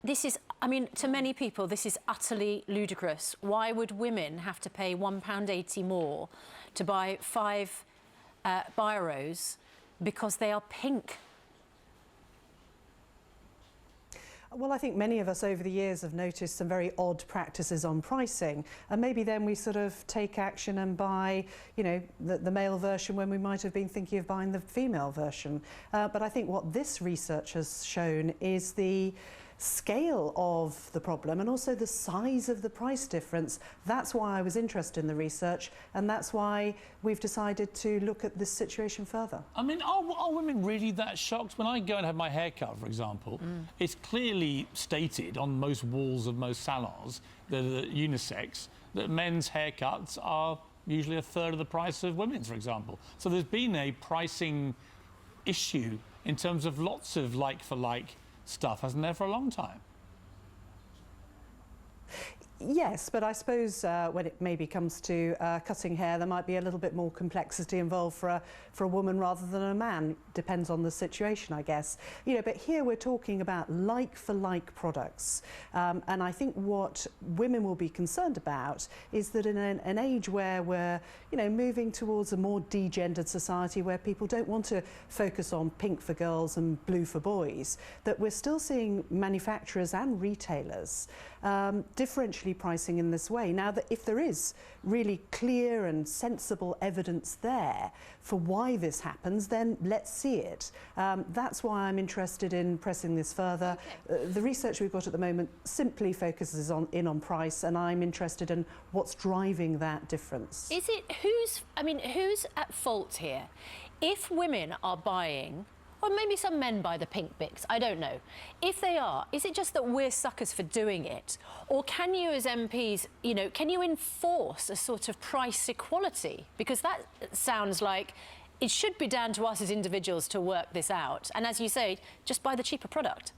this is, I mean, to many people, this is utterly ludicrous. Why would women have to pay £1.80 more to buy 5 biros because they are pink? Well, I think many of us over the years have noticed some very odd practices on pricing, and maybe then we sort of take action and buy, you know, the male version when we might have been thinking of buying the female version. But I think what this research has shown is the scale of the problem and also the size of the price difference. That's why I was interested in the research, and that's why we've decided to look at this situation further. I mean, are women really that shocked? When I go and have my hair cut, for example, it's clearly stated on most walls of most salons that are unisex that men's haircuts are usually a third of the price of women's, for example. So there's been a pricing issue in terms of lots of like-for-like stuff, hasn't there, for a long time? Yes, but I suppose when it maybe comes to cutting hair, there might be a little bit more complexity involved for a woman rather than a man. Depends on the situation, I guess. You know, but here we're talking about like-for-like products, and I think what women will be concerned about is that in an age where we're, you know, moving towards a more degendered society where people don't want to focus on pink for girls and blue for boys, that we're still seeing manufacturers and retailers differentially pricing in this way. Now, that if there is really clear and sensible evidence there for why this happens, then let's see it. That's why I'm interested in pressing this further. Okay. The research we've got at the moment simply focuses on price, and I'm interested in what's driving that difference. Is it who's at fault here? If women are buying, or maybe some men buy the pink bits, I don't know. If they are, is it just that we're suckers for doing it? Or can you as MPs, you know, can you enforce a sort of price equality? Because that sounds like it should be down to us as individuals to work this out. And as you say, just buy the cheaper product.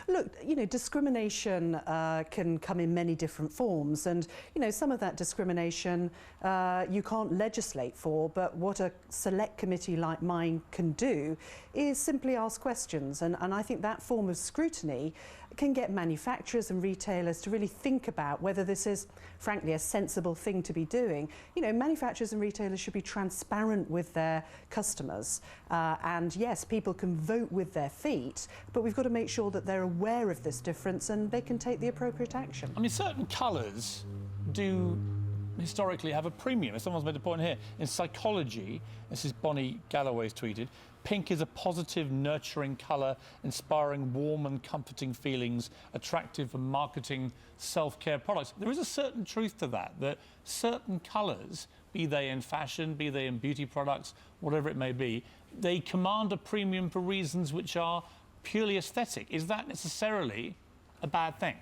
Look, you know, discrimination can come in many different forms, and, you know, some of that discrimination you can't legislate for, but what a select committee like mine can do is simply ask questions, and I think that form of scrutiny can get manufacturers and retailers to really think about whether this is, frankly, a sensible thing to be doing. You know, manufacturers and retailers should be transparent with their customers, and yes, people can vote with their feet, but we've got to make sure that they're aware of this difference and they can take the appropriate action. I mean, certain colours do historically have a premium. As someone's made a point here, in psychology, this is Bonnie Galloway's tweeted, pink is a positive, nurturing colour, inspiring warm and comforting feelings, attractive for marketing self-care products. There is a certain truth to that, that certain colours, be they in fashion, be they in beauty products, whatever it may be, they command a premium for reasons which are purely aesthetic. Is that necessarily a bad thing?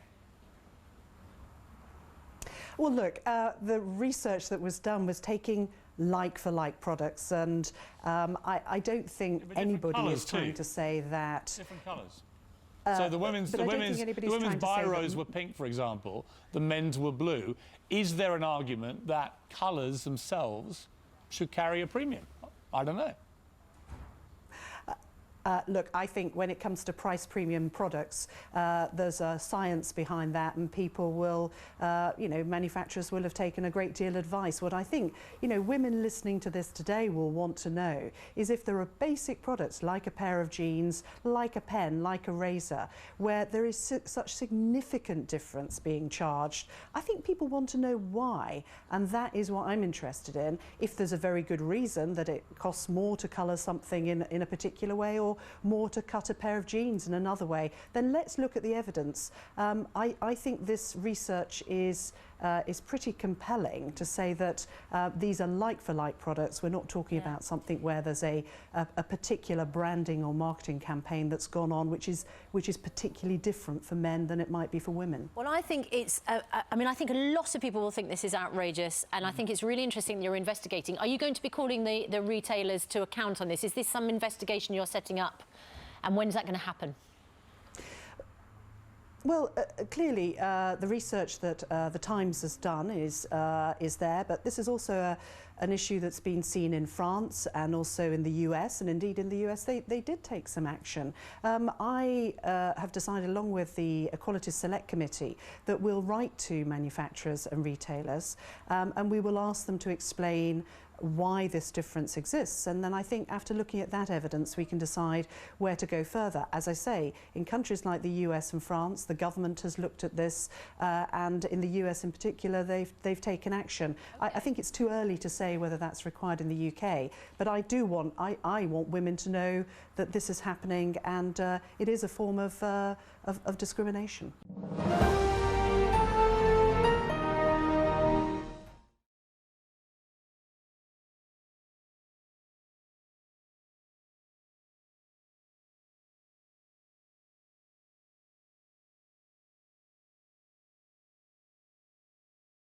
Well, look, the research that was done was taking like-for-like products, and I don't think anybody is trying to say that... Different colours. So the women's biros were pink, for example, the men's were blue. Is there an argument that colours themselves should carry a premium? I don't know. Look, I think when it comes to price premium products, there's a science behind that, and people will, you know, manufacturers will have taken a great deal of advice. What I think, you know, women listening to this today will want to know is if there are basic products like a pair of jeans, like a pen, like a razor, where there is such significant difference being charged, I think people want to know why, and that is what I'm interested in. If there's a very good reason that it costs more to colour something in a particular way, or more to cut a pair of jeans in another way, then let's look at the evidence. I think this research is pretty compelling to say that these are like-for-like products. We're not talking about something where there's a particular branding or marketing campaign that's gone on, which is particularly different for men than it might be for women. Well, I think it's, I mean, I think a lot of people will think this is outrageous, and I think it's really interesting that you're investigating. Are you going to be calling the retailers to account on this? Is this some investigation you're setting up? And when's that going to happen? Well, clearly, the research that the Times has done is there, but this is also an issue that's been seen in France and also in the US, and indeed in the US they did take some action. I have decided, along with the Equalities Select Committee, that we'll write to manufacturers and retailers and we will ask them to explain why this difference exists, and then I think after looking at that evidence we can decide where to go further. As I say, in countries like the US and France, the government has looked at this and in the US in particular they've taken action. I think it's too early to say whether that's required in the UK, but I want women to know that this is happening, and it is a form of discrimination.